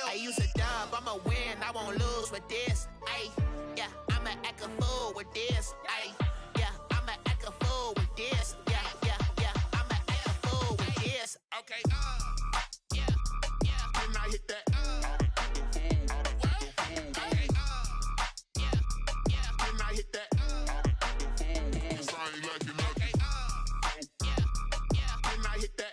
I use a dub, I'ma win, I won't lose with this. Ayy, yeah, I'ma act a fool with this. Ayy, yeah, I'ma act a fool with this. Yeah, I'ma act a fool with this. Okay, yeah, and I hit that. Okay, yeah, and I hit that. Cause I ain't liking nothing. Yeah, and I hit that.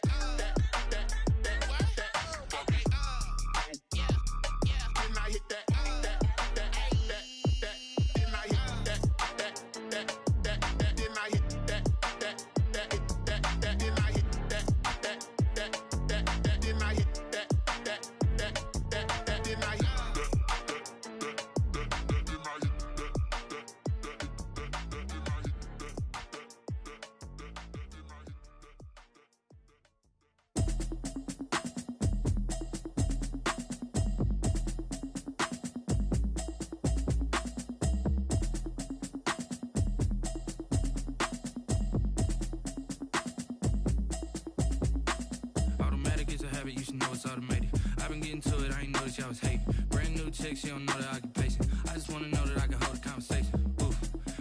You should know it's automated. I've been getting to it, I ain't noticed y'all was hating. Brand new chick, she don't know the occupation. I just wanna know that I can hold a conversation. Oof,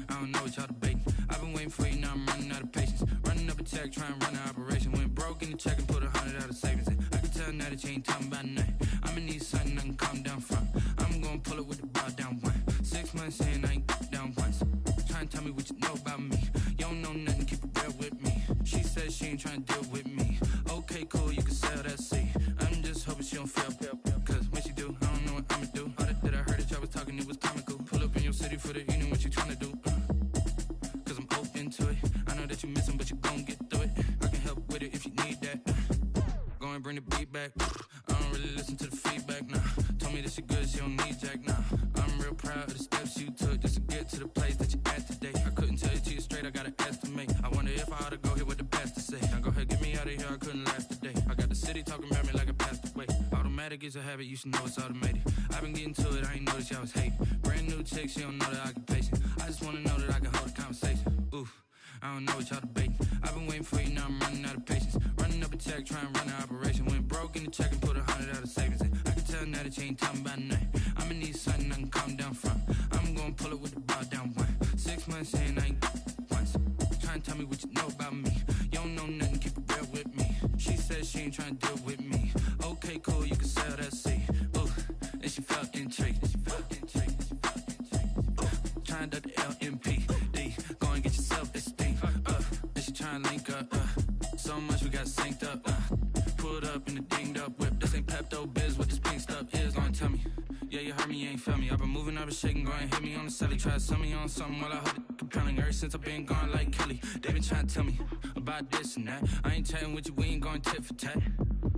I don't know what y'all debating. I've been waiting for you, now I'm running out of patience. Running up a check, trying to run an operation. Went broke in the check and put 100 out of savings in. I can tell now that you ain't talking about nothing. I'ma need something I can calm down from. I'm gonna pull it with the bow down one. 6 months in, I ain't down once. Trying to tell me what you know about me. You don't know nothing, keep it real with me. She says she ain't trying to deal with me. Okay, cool, you can sell that seat. I'm just hoping she don't fail. Cause when she do, I don't know what I'ma do. All that I heard that y'all was talking, it was comical. Pull up in your city for the evening, what you tryna do? Cause I'm open to it. I know that you missing, but you gon' get through it. I can help with it if you need that. Go and bring the beat back. I don't really listen to the feedback, nah. Told me that she good, she don't need Jack, nah. I'm real proud of the steps you took just to get to the place that you at today. I couldn't tell you to you straight, I gotta estimate. I wonder if I ought to go here with the best to say. Now go ahead, get me out of here, I couldn't last a day. I got the city talking about me like I passed away. Automatic is a habit, you should know it's automated. I've been getting to it, I ain't noticed y'all was hating. Brand new chick, she don't know the occupation. I just wanna know that I can hold a conversation. Oof, I don't know what y'all debating. I've been waiting for you, now I'm running out of patience. Running up a check, trying to run an operation. Went broke in the check and put 100 out of savings in. I can tell now that you ain't talking about nothing. I'ma need something I can calm down from. I'm gonna pull it with the bow down one. 6 months in, I ain't once. Trying to tell me what you know about me. You don't know nothing, keep it real with me. She says she ain't trying to deal with me. Okay, cool, you can sell that seat. Ooh, and she felt intrigued. Trying to duck the LMPD. Go and get yourself esteem. And she trying to link up. So much we got synced up. Pulled up in the dinged up whip. This ain't Pepto Biz, what this pink stuff is. Gonna tell me. Yeah, you heard me, you ain't felt me. I've been moving, I've been shaking, go and hit me on the celly. Try to sell me on something while I hold it compelling. Ever since I've been gone like Kelly, they been trying to tell me about this and that. I ain't chatting with you, we ain't going tit for tat.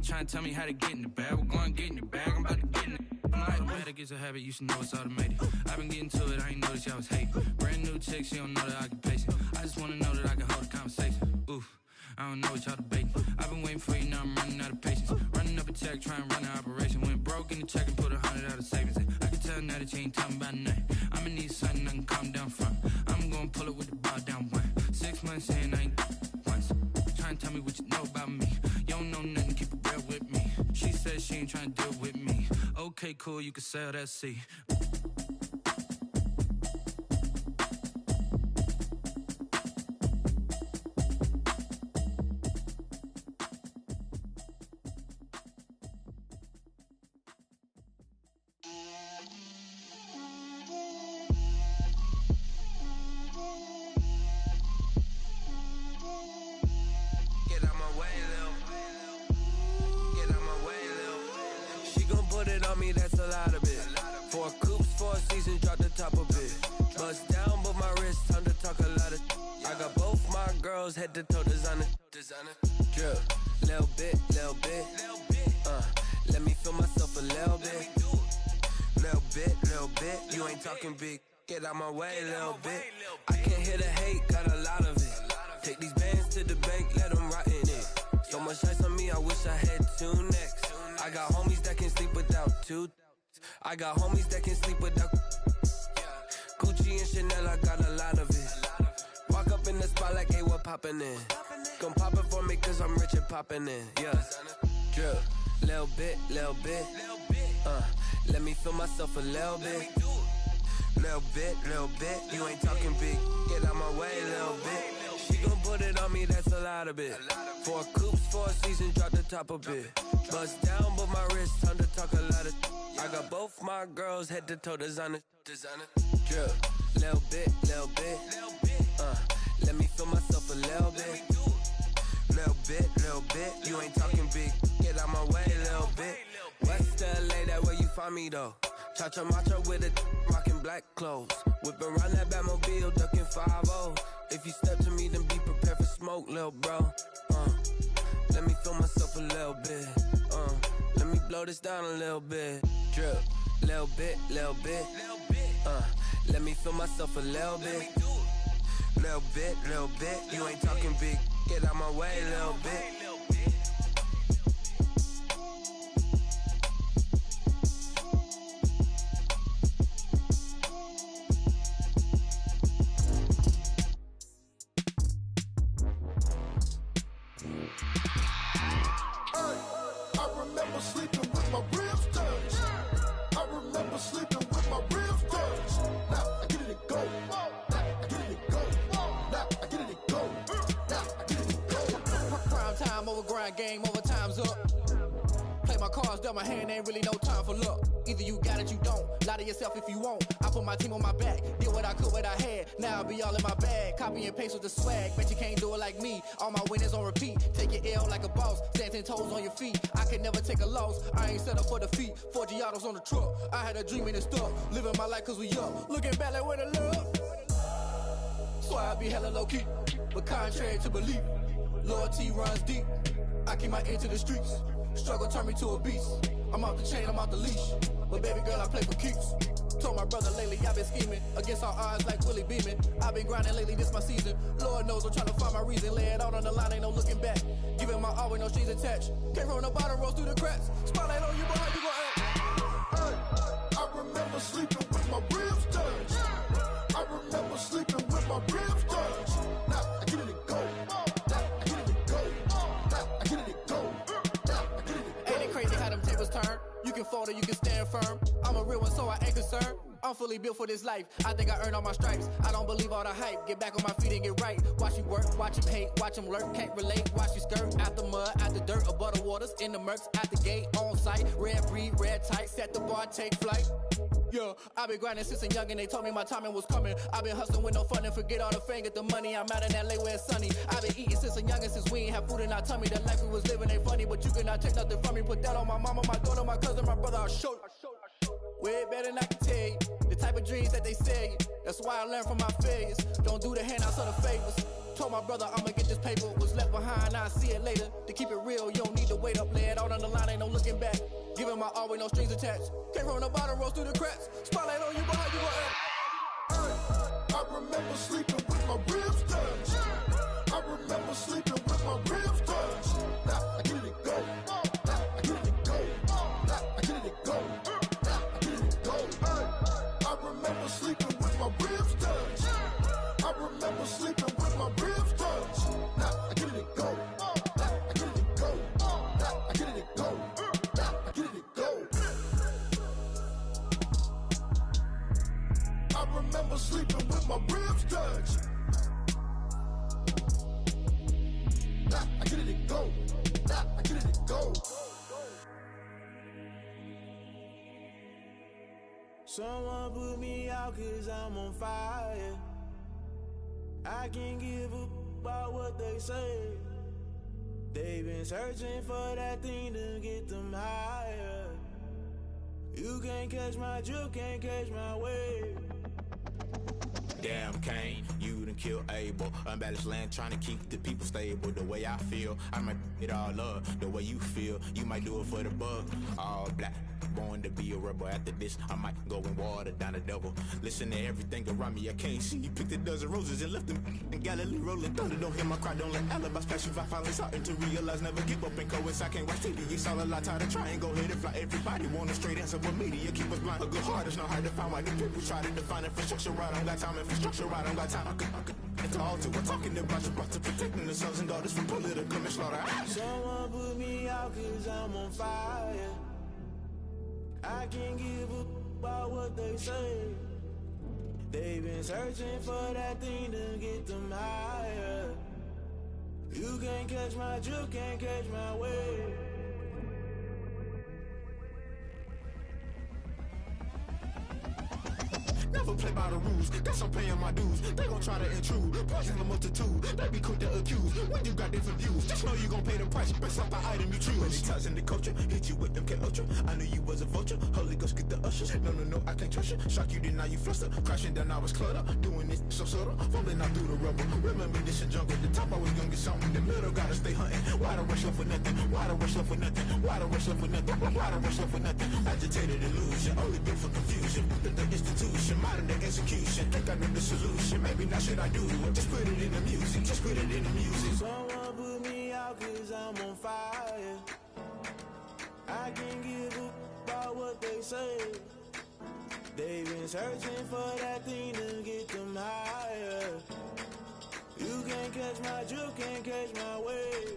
Trying to tell me how to get in the bag. We're going to get in the bag, I'm about to get in it. Automatic is a habit, you should know it's automated. I've been getting to it, I ain't noticed y'all was hating. Brand new chick, she don't know the occupation. I just wanna know that I can hold a conversation. Oof, I don't know what y'all debating. I've been waiting for you, now I'm running out of patience. Running up a check, trying to run an operation. Went broke in the check and put 100 out of savings in. I can tell now that you ain't talking about nothing. I'ma need something I can calm down from. I'm gonna pull it with the bow down one. 6 months in, I ain't once. Trying to tell me what you know about me. You don't know nothing, keep it real with me. She says she ain't trying to deal with me. Okay, cool, you can sell that seat. That's a lot of it. 4 coops, 4 seasons, drop the top of it. Bust down, but my wrist, time to talk a lot of. I got both my girls, head to toe designer. Drip, little bit. Let me feel myself a little bit. Little bit. You ain't talking big. Get out my way, little bit. I can't hear the hate, got a lot of it. Take these bands to the bank, let them rot in it. So much ice on me, I wish I had 2 necks. I got homies that can sleep without 2. I got homies that can sleep without Gucci and Chanel, I got a lot of it. Walk up in the spot like, hey, what poppin' in? Gon' pop it for me cause I'm rich and poppin' in, yeah. Drip, little bit. Let me feel myself a little bit. Little bit, you ain't talking big. Get out my way, little bit. She gon' put it on me, that's a lot of it. 4 coops, 4 seasons, drop the top a bit. Bust down, but my wrist, time to talk a lot of. I got both my girls, head to toe designer. Drip, little bit. Let me feel myself a little bit. Little bit, you ain't talking big. Get out my way, little bit. West LA, that where you find me though. Cha-cha macha with a rockin' black clothes. Whip around that Batmobile, ducking 5-0. If you step to me, then be prepared for smoke, lil' bro. Let me feel myself a little bit. Let me blow this down a little bit. Drip, little bit. Let me feel myself a little bit. Little bit, you ain't talking big. Get out my way, little bit. Game over, time's up. Play my cards, dealt my hand, ain't really no time for luck. Either you got it, you don't. Lie to yourself if you won't. I put my team on my back, did what I could, what I had. Now I'll be all in my bag, copy and paste with the swag. Bet you can't do it like me. All my winners on repeat. Take your L like a boss, stand 10 toes on your feet. I can never take a loss, I ain't set up for defeat. 4 Giottos on the truck, I had a dream and it stuck. Living my life cause we up, looking back like where the love. So I be hella low key, but contrary to belief, loyalty runs deep. I keep my ear to the streets. Struggle turned me to a beast. I'm off the chain, I'm off the leash. But baby girl, I play for keeps. Told my brother lately, I've been scheming against all odds like Willie Beeman. I've been grinding lately, this my season. Lord knows I'm trying to find my reason. Lay it out on the line, ain't no looking back. Giving my all with no strings attached. Can't roll no bottom, roll through the cracks. Spotlight on you, but how you gon' act? Hey, I remember sleeping with my ribs touched. I remember sleeping with my ribs touched. Now I get it and go. You can fold or you can stand firm. I'm a real one, so I ain't concerned. I'm fully built for this life. I think I earned all my stripes. I don't believe all the hype. Get back on my feet and get right. Watch you work, watch him hate, watch him lurk. Can't relate, watch you skirt. Out the mud, out the dirt, above the waters, in the murks, out the gate, on site. Red breed, red tight, set the bar, take flight. Yeah, I've been grinding since a young and they told me my timing was coming. I've been hustling with no fun and forget all the fame, get the money. I'm out in LA where it's sunny. I've been eating since a young and since we ain't have food in our tummy. The life we was living ain't funny, but you cannot take nothing from me. Put that on my mama, my daughter, my cousin, my brother, I'll show you. Way better than I can tell you. The type of dreams that they sell you. That's why I learned from my failures. Don't do the handouts or the favors. Told my brother I'ma get this paper. Was left behind, I'll see it later. To keep it real, you don't need to wait up. Lay it out on the line, ain't no looking back. Giving my all with no strings attached. Can't roll no bottom, roll through the cracks. Spotlight on you, but how you gon' act? I remember sleeping with my ribs touched. I remember sleeping with my ribs touched. Now I get it and go. Now I get it and go. Now I get it and go. Now I get it and go. I remember sleeping with my ribs touched. I remember sleeping with my ribs touched. Now I get it and go. Now I get it and go. Now I get it and go. Now I get it and go. I remember sleeping with my ribs touched. Now I get it and go. Now I get it and go. Someone put me out cause I'm on fire. I can't give up about what they say. They've been searching for that thing to get them higher. You can't catch my drift, can't catch my wave. Damn Kane, you done killed Abel. Unbalanced land trying to keep the people stable. The way I feel, I might it all up. The way you feel, you might do it for the bug. All black, born to be a rebel. After this, I might go and water down the devil. Listen to everything around me, I can't see. Picked a dozen roses and left them in Galilee rolling thunder. Don't hear my cry, don't let alibis pass you. I finally starting to realize, never give up and coincide. Can't watch TV, it's all a lot. Tired of trying, go ahead and fly. Everybody want a straight answer, but media keep us blind. A good heart is not hard to find. Why the people try to define infrastructure right? I don't got time, infrastructure right, I don't got time. It's all to we're talking about you, about to protecting the sons and daughters from political manslaughter. Someone put me out cause I'm on fire. I can't give a about what they say. They've been searching for that thing to get them higher. You can't catch my drift, can't catch my wave. Never play by the rules, guess I'm paying my dues. They gon' try to intrude, poison the multitude. They be quick to accuse when you got different views. Just know you gon' pay the price based off the item you choose. Many times in the culture, hit you with them K-Ultra. I knew you was a vulture, Holy Ghost get the ushers. No, I can't trust you. Shock you, then now you fluster. Crashing down, I was cluttered. Doing this so subtle, fumbling out through the rubble. Remember this in jungle, the top I was young and something. The middle gotta stay hunting. Why the rush up for nothing? Why the rush up for nothing? Why the rush up for nothing? Why the rush up for nothing? Agitated illusion, only built for confusion. The institution, modern day execution. Think I know the solution. Maybe now should I do it? Just put it in the music. Just put it in the music. Someone put me out cause I'm on fire. I can't give up about what they say. They've been searching for that thing to get them higher. You can't catch my drift, can't catch my wave.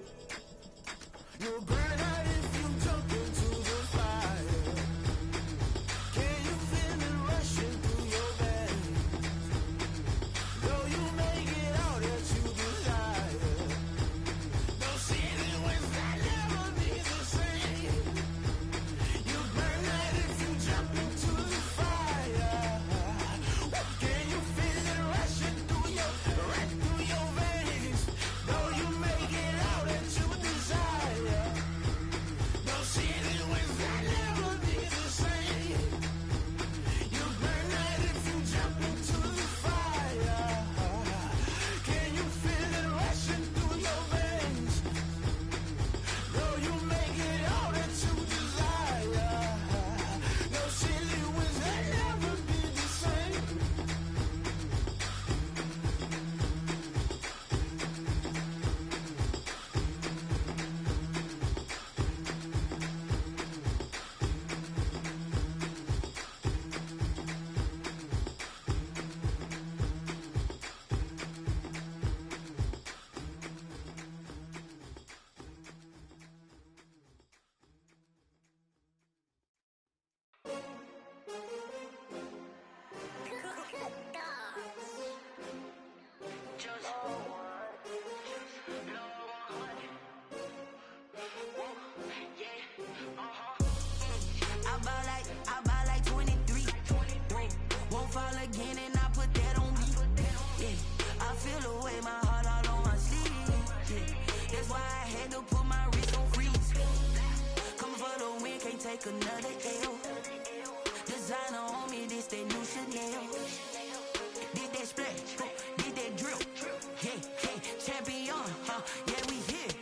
You'll burn out if you jump into the fire. Can you feel it rushing through your veins? Though you make it all that you desire. No city was that never be the same. You burn out if you jump into the fire. Can you feel it rushing through your veins? Though you make it all that you desire. No city was that never be the same. You burn out if you jump into the fire. Can you feel it rushing through your veins? Though you make it all that you desire. No city was that never be the same. I buy like 23. Won't fall again and I put that on me. Yeah, I feel the way my heart all on my sleeve. Yeah, that's why I had to put my wrist on freeze. Coming for the win, can't take another L. Designer on me, this that new Chanel. Did that splash, did that drill. Yeah, champion, yeah, we here.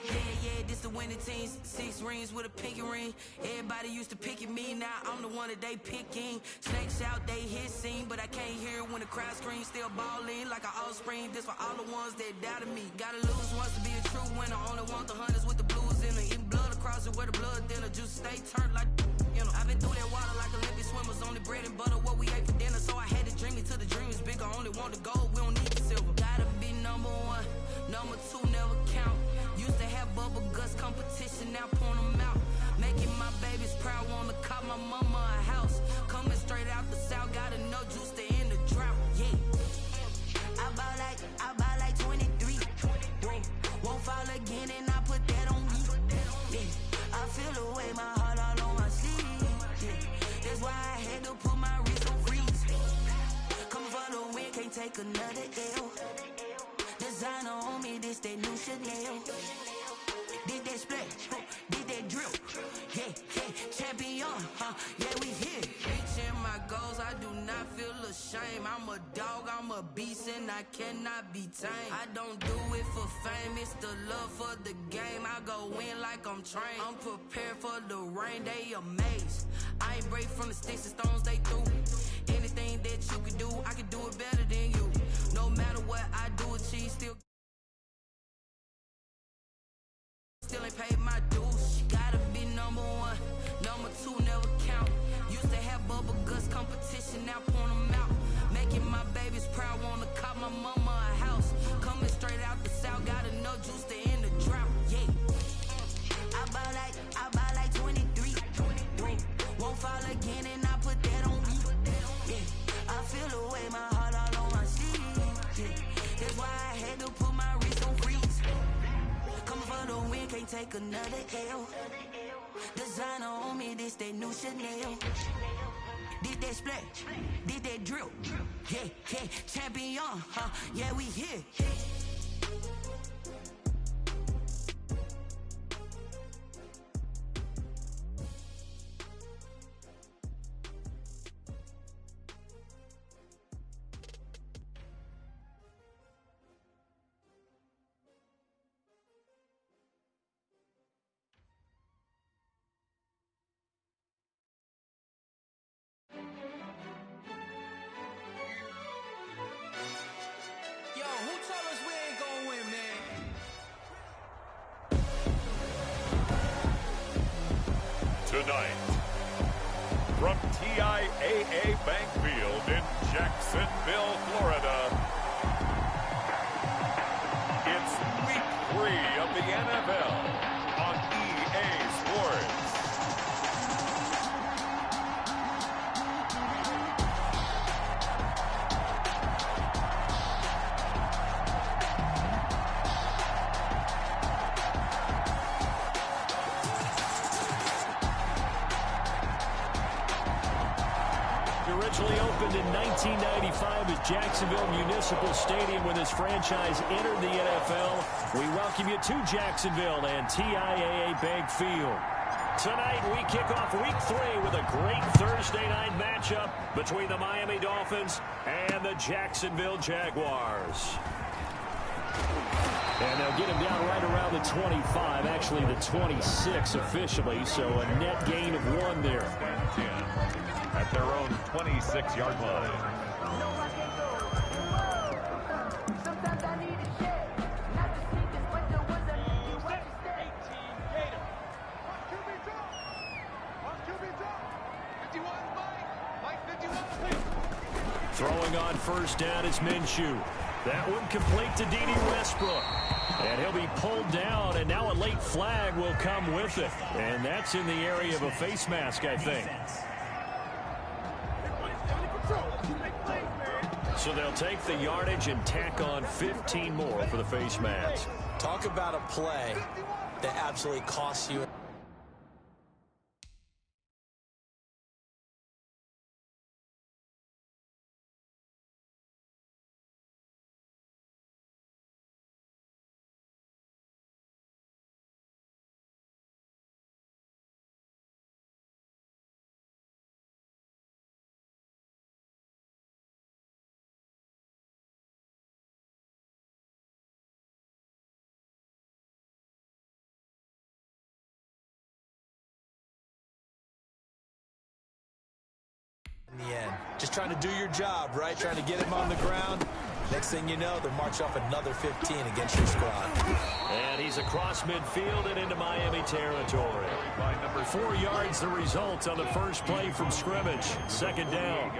Yeah, this the winning team. 6 rings with a pinky ring. Everybody used to picking me, now I'm the one that they picking. Snakes out, they hissing, but I can't hear when the crowd screams. Still balling like an offspring. This for all the ones that doubted me. Gotta lose once to be a true winner. Only want the hunters with the blues in it. Eating blood across it where the blood dinner. Juice stay turned like, you know. I've been through that water like Olympic swimmers. Only bread and butter, what we ate for dinner. So I had to dream it till the dream is bigger. Only want the gold, we don't need the silver. Gotta be number 1, number 2 never count. Used to have bubble guts competition, now point them out. Making my babies proud, wanna cop my mama a house. Coming straight out the south, got enough juice to end the drought. Yeah, I buy like 23. Won't fall again and I put that on me. Yeah, I feel the way my heart all on my sleeve. Yeah, that's why I had to put my wrist on freeze. Coming for the win, can't take another L. Designer on me, this that new Chanel. Did that splash, did that drill. Yeah, champion, yeah, we here. Reaching my goals, I do not feel ashamed. I'm a dog, I'm a beast, and I cannot be tamed. I don't do it for fame, it's the love for the game. I go in like I'm trained. I'm prepared for the rain, they amazed. I ain't break from the sticks and stones they threw. Anything that you can do, I can do it better than you. No matter what I do, achieve, still ain't paid my dues. Gotta be number 1, number 2 never count. Used to have bubble guts competition, now point them out. Making my babies proud, wanna cop my mama a house. Coming straight out the south, got enough juice to end the drought. Yeah, I buy like 23. Won't fall again and take another L. Designer on me, this they new Chanel. Did they split? Did they drill? Yeah, yeah, champion, huh? Yeah, we here. Tonight, from TIAA Bank Field in Jacksonville, Florida, it's Week 3 of the NFL on EA Sports. Originally opened in 1995 as Jacksonville Municipal Stadium when this franchise entered the NFL. We welcome you to Jacksonville and TIAA Bank Field. Tonight we kick off Week 3 with a great Thursday night matchup between the Miami Dolphins and the Jacksonville Jaguars. And they'll get him down right around the 25, actually the 26 officially, so a net gain of 1 there. 10 at their own 26-yard line. Throwing on first down is Minshew. That one complete to D.D. Westbrook. And he'll be pulled down, and now a late flag will come with it. And that's in the area of a face mask, I think. So they'll take the yardage and tack on 15 more for the face mask. Talk about a play that absolutely costs you. In the end, just trying to do your job, right? Trying to get him on the ground. Next thing you know, they'll march off another 15 against your squad. And he's across midfield and into Miami territory. 4 yards the result on the first play from scrimmage. Second down.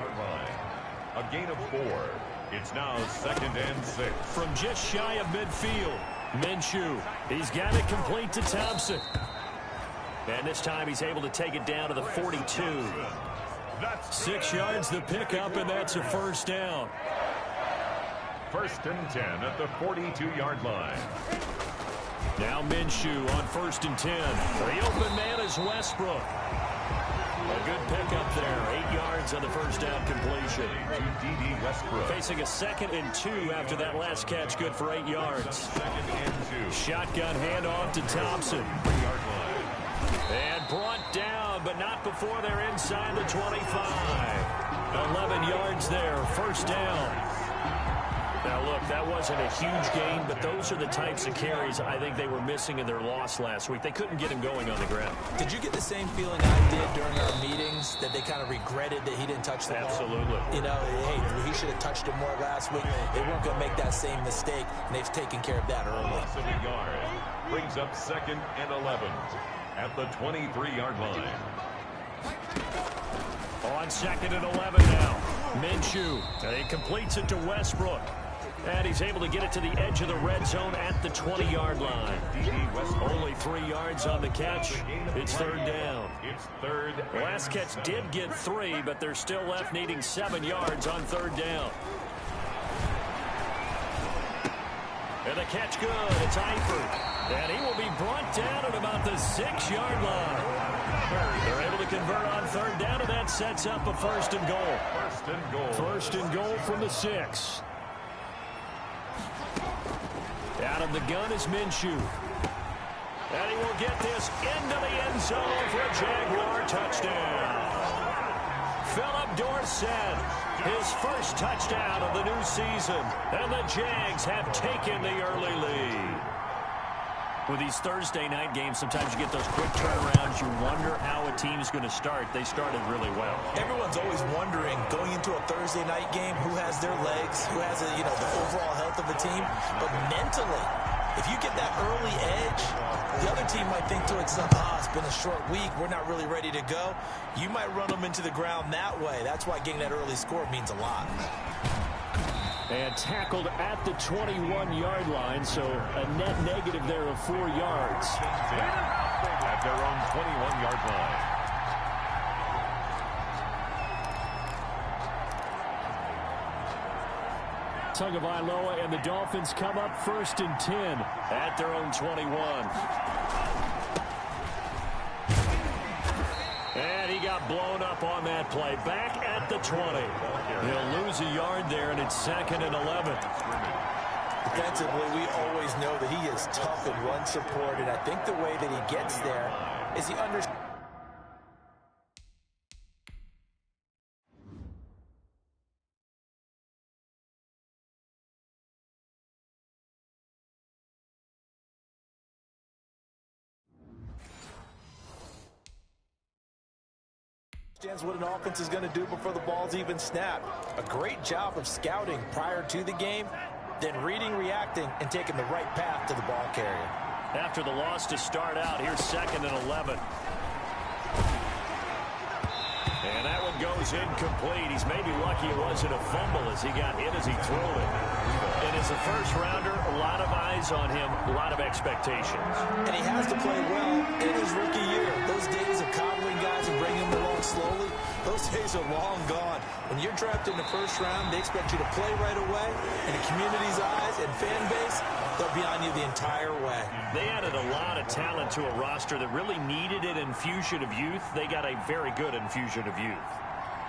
A gain of 4. It's now 2nd and 6. From just shy of midfield, Minshew. He's got it complete to Thompson. And this time he's able to take it down to the 42. 6 yards the pickup, and that's a first down. 1st and 10 at the 42-yard line. Now Minshew on 1st and 10. The open man is Westbrook. A good pickup there. 8 yards on the first down completion. D.D. Westbrook. Facing a 2nd and 2 after that last catch, good for 8 yards. 2nd and 2. Shotgun handoff to Thompson. 3-yard line. And brought down, but not before they're inside the 25. 11 yards there, first down. Now, look, that wasn't a huge gain, but those are the types of carries I think they were missing in their loss last week. They couldn't get him going on the ground. Did you get the same feeling I did during our meetings, that they kind of regretted that he didn't touch the ball? Absolutely. You know, hey, he should have touched it more last week. They weren't going to make that same mistake, and they've taken care of that early. Loss of a yard brings up 2nd and 11 at the 23-yard line. On 2nd and 11 now. Minshew, and he completes it to Westbrook. And he's able to get it to the edge of the red zone at the 20-yard line. Only 3 yards on the catch. It's 3rd down. It's 3rd. Last catch did get 3, but they're still left needing 7 yards on 3rd down. And the catch good. It's Eifert. And he will be brought down at about the 6-yard line. They're able to convert on third down, and that sets up a first and goal. First and goal from the 6. Out of the gun is Minshew. And he will get this into the end zone for a Jaguar touchdown. Philip Dorsett, his first touchdown of the new season. And the Jags have taken the early lead. With these Thursday night games, sometimes you get those quick turnarounds. You wonder how a team's going to start. They started really well. Everyone's always wondering, going into a Thursday night game, who has their legs, who has the overall health of the team. But mentally, if you get that early edge, the other team might think to itself, it's been a short week, we're not really ready to go. You might run them into the ground that way. That's why getting that early score means a lot. And tackled at the 21-yard line, so a net negative there of 4 yards. At their own 21-yard line. Tagovailoa and the Dolphins come up first and 10 at their own 21. And he got blown up on that play. Back at the 20. He'll lose a yard there, and it's 2nd and 11. Defensively, we always know that he is tough in run support, and I think the way that he gets there is he understands. What an offense is going to do before the ball's even snapped. A great job of scouting prior to the game, then reading, reacting, and taking the right path to the ball carrier. After the loss to start out, here's 2nd and 11. And that one goes incomplete. He's maybe lucky it wasn't a fumble as he got hit as he threw it. And as a first-rounder, a lot of eyes on him, a lot of expectations. And he has to play well in his rookie year. Those days of coddling guys and bringing them along slowly, those days are long gone. When you're drafted in the first round, they expect you to play right away. In the community's eyes and fan base, they'll be on you the entire way. They added a lot of talent to a roster that really needed an infusion of youth. They got a very good infusion of youth.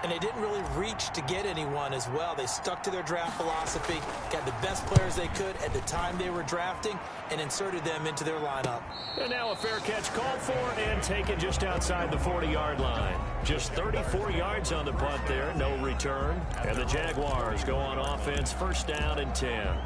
And they didn't really reach to get anyone as well. They stuck to their draft philosophy, got the best players they could at the time they were drafting, and inserted them into their lineup. And now a fair catch called for and taken just outside the 40-yard line. Just 34 yards on the punt there, no return. And the Jaguars go on offense, first down and 10.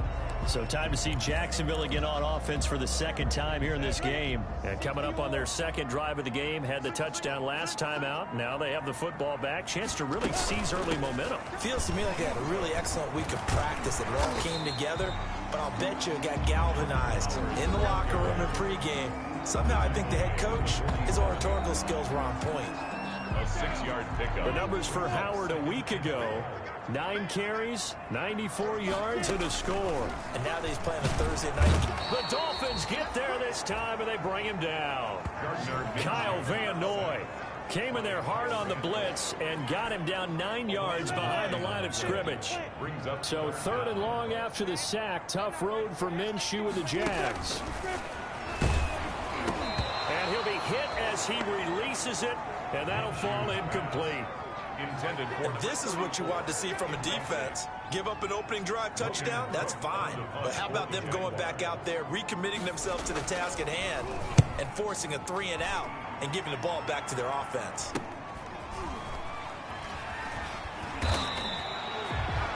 So time to see Jacksonville again on offense for the second time here in this game. And coming up on their second drive of the game, had the touchdown last time out. Now they have the football back. Chance to really seize early momentum. Feels to me like they had a really excellent week of practice. It all came together, but I'll bet you it got galvanized in the locker room and pregame. Somehow I think the head coach, his oratorical skills were on point. A 6-yard pickup. The numbers for Howard a week ago. 9 carries, 94 yards, and a score. And now that he's playing a Thursday night. The Dolphins get there this time, and they bring him down. Kyle Van Noy came in there hard on the blitz and got him down 9 yards behind the line of scrimmage. So 3rd and long after the sack. Tough road for Minshew and the Jags. And he'll be hit as he releases it, and that'll fall incomplete. And this is what you want to see from a defense. Give up an opening drive touchdown, that's fine. But how about them going back out there, recommitting themselves to the task at hand, and forcing a 3-and-out and giving the ball back to their offense?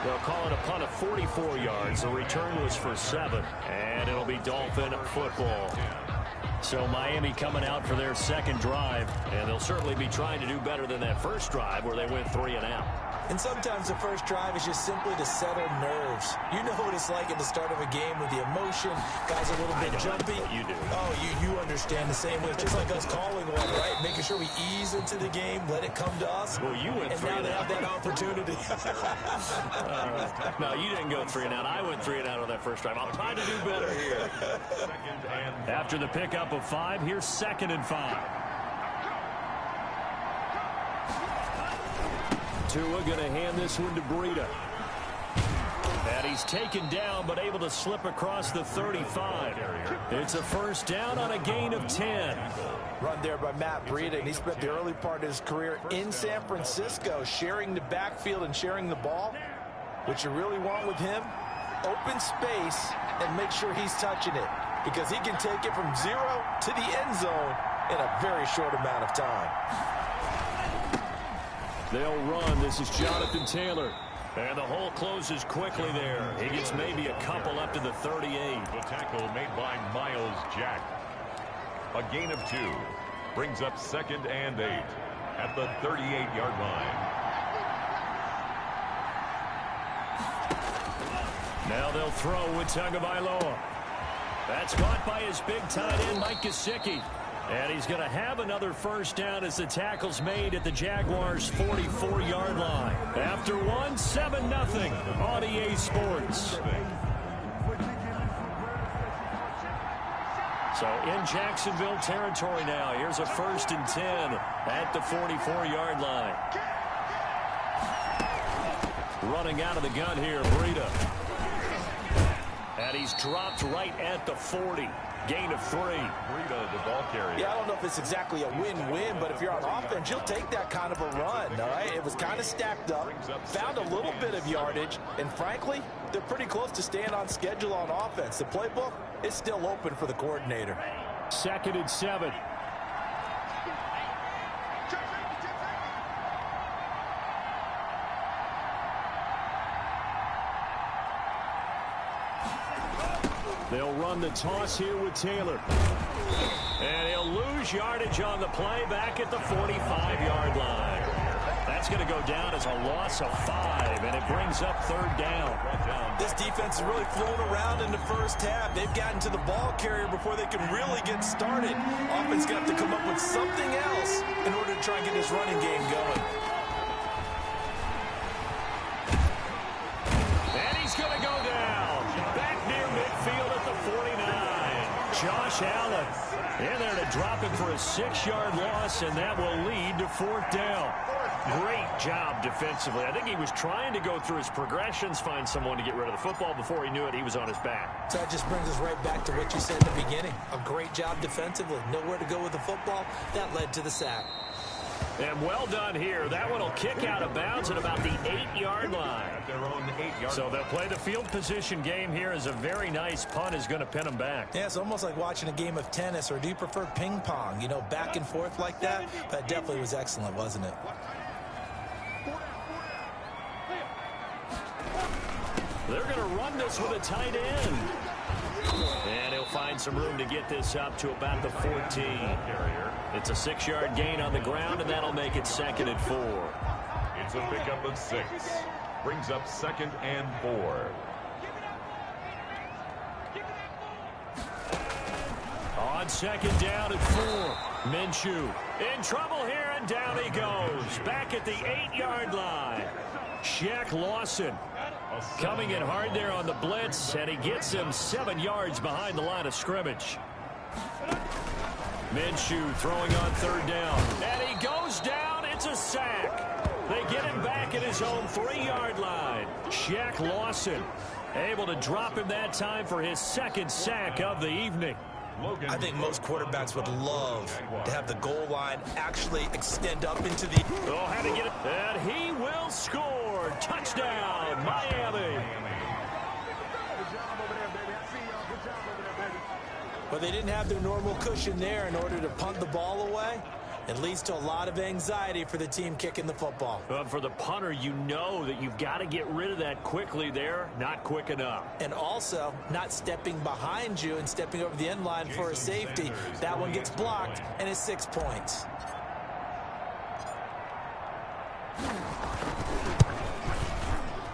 They'll call it a punt of 44 yards. The return was for 7, and it'll be Dolphin football. So Miami coming out for their second drive, and they'll certainly be trying to do better than that first drive where they went 3-and-out. And sometimes the first drive is just simply to settle nerves. You know what it's like at the start of a game with the emotion. Guys are a little bit jumpy. You do. Oh, you understand the same way. It's just like us calling one, right? Making sure we ease into the game, let it come to us. Well, you went 3-and-out. And now they have that opportunity. No, you didn't go 3-and-out. I went 3-and-out on that first drive. I'm trying to do better here. After the pickup of 5, here's 2nd and 5. Tua going to hand this one to Breida. And he's taken down, but able to slip across the 35. It's a first down on a gain of 10. Run there by Matt Breida, and he spent the early part of his career in San Francisco, sharing the backfield and sharing the ball. What you really want with him, open space and make sure he's touching it, because he can take it from 0 to the end zone in a very short amount of time. They'll run. This is Jonathan Taylor. And the hole closes quickly there. He gets maybe a couple up to the 38. The tackle made by Miles Jack. A gain of 2. Brings up 2nd and 8 at the 38-yard line. Now they'll throw with Tagovailoa. That's caught by his big tight end, Mike Gesicki. And he's going to have another first down as the tackle's made at the Jaguars' 44-yard line. After 1, 7-0 on EA Sports. So in Jacksonville territory now. Here's a 1st and 10 at the 44-yard line. Running out of the gun here, Breida. And he's dropped right at the 40. Gain of 3. Breida, the ball carrier. Yeah, I don't know if it's exactly a win-win, but if you're on offense, you'll take that kind of a run, all right? It was kind of stacked up, found a little bit of yardage, and frankly, they're pretty close to staying on schedule on offense. The playbook is still open for the coordinator. 2nd and 7. They'll run the toss here with Taylor. And he'll lose yardage on the play back at the 45-yard line. That's going to go down as a loss of 5, and it brings up 3rd down. This defense has really flown around in the first half. They've gotten to the ball carrier before they can really get started. Offense got to come up with something else in order to try and get this running game going. And he's going to go down. Back near midfield at the 49. Josh Allen in there to drop it for a 6-yard loss, and that will lead to 4th down. Great job defensively. I think he was trying to go through his progressions, find someone to get rid of the football. Before he knew it, he was on his back. So that just brings us right back to what you said in the beginning. A great job defensively. Nowhere to go with the football. That led to the sack. And well done here. That one will kick out of bounds at about the 8-yard line. At their own 8-yard So they'll play the field position game here as a very nice punt is going to pin them back. Yeah, it's almost like watching a game of tennis, or do you prefer ping pong? You know, back and forth like that? That definitely was excellent, wasn't it? They're going to run this with a tight end. And he'll find some room to get this up to about the 14. It's a 6-yard gain on the ground, and that'll make it 2nd and 4. It's a pickup of 6. Brings up 2nd and 4. On 2nd down and 4. Minshew in trouble here, and down he goes. Back at the 8-yard line. Shaq Lawson coming in hard there on the blitz, and he gets him 7 yards behind the line of scrimmage. Minshew throwing on 3rd down, and he goes down. It's a sack. They get him back at his own 3-yard line. Shaq Lawson able to drop him that time for his 2nd sack of the evening. I think most quarterbacks would love to have the goal line actually extend up into the... Oh, had to get it. And he will score. Touchdown, Miami. But they didn't have their normal cushion there in order to punt the ball away. It leads to a lot of anxiety for the team kicking the football. For the punter, you know that you've got to get rid of that quickly there. Not quick enough. And also, not stepping behind you and stepping over the end line for a safety. That one gets blocked, and it's 6 points.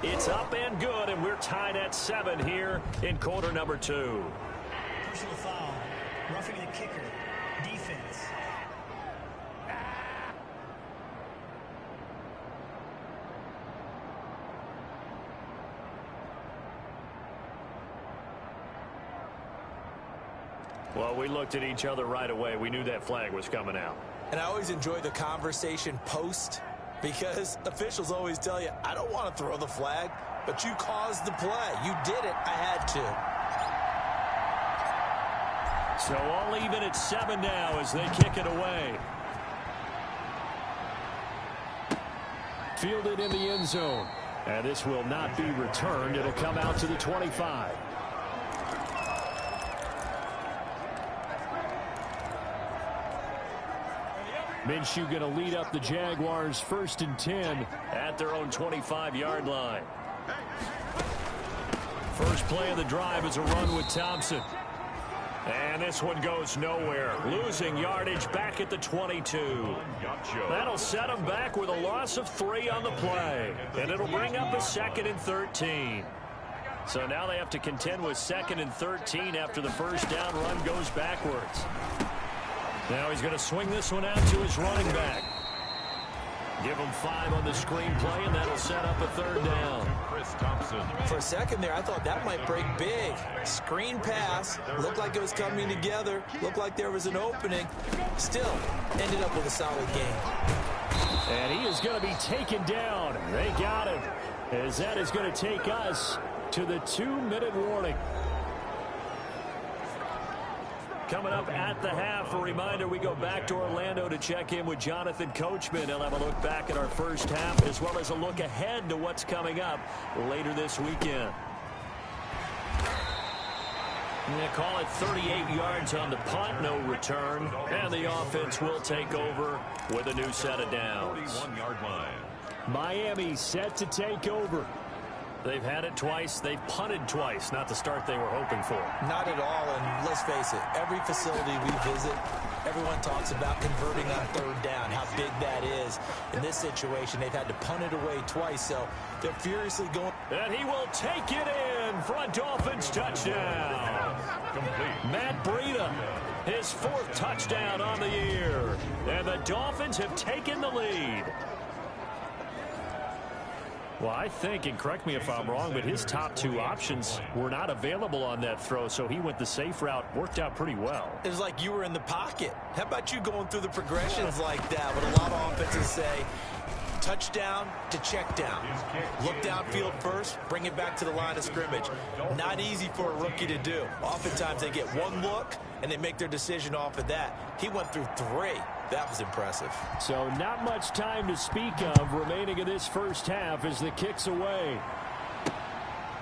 It's up and good, and we're tied at 7 here in quarter number 2. Personal foul. Roughing the kicker. Defense. Well, we looked at each other right away. We knew that flag was coming out. And I always enjoy the conversation post because officials always tell you, I don't want to throw the flag, but you caused the play. You did it. I had to. So all even at 7 now as they kick it away. Fielded in the end zone. And this will not be returned. It'll come out to the 25. Minshew going to lead up the Jaguars 1st and 10 at their own 25-yard line. First play of the drive is a run with Thompson. And this one goes nowhere. Losing yardage back at the 22. That'll set them back with a loss of 3 on the play. And it'll bring up a 2nd and 13. So now they have to contend with 2nd and 13 after the first down run goes backwards. Now he's going to swing this one out to his running back. Give him 5 on the screenplay, and that'll set up a 3rd down. For a second there, I thought that might break big. Screen pass. Looked like it was coming together. Looked like there was an opening. Still, ended up with a solid game. And he is going to be taken down. They got him. As that is going to take us to the 2-minute warning. Coming up at the half, a reminder, we go back to Orlando to check in with Jonathan Coachman. He'll have a look back at our first half as well as a look ahead to what's coming up later this weekend. They call it 38 yards on the punt, no return. And the offense will take over with a new set of downs. 41-yard line. Miami set to take over. They've had it twice. They've punted twice. Not the start they were hoping for. Not at all, and let's face it, every facility we visit, everyone talks about converting on 3rd down, how big that is. In this situation, they've had to punt it away twice, so they're furiously going. And he will take it in for a Dolphins touchdown. Complete. Matt Breida, his 4th touchdown on the year. And the Dolphins have taken the lead. Well, I think, and correct me if I'm wrong, but his top 2 options were not available on that throw, so he went the safe route. Worked out pretty well. It was like you were in the pocket. How about you going through the progressions like that? What a lot of offenses say, touchdown to check down. Look downfield first, bring it back to the line of scrimmage. Not easy for a rookie to do. Oftentimes they get 1 look, and they make their decision off of that. He went through 3. That was impressive. So not much time to speak of remaining in this first half as the kick's away.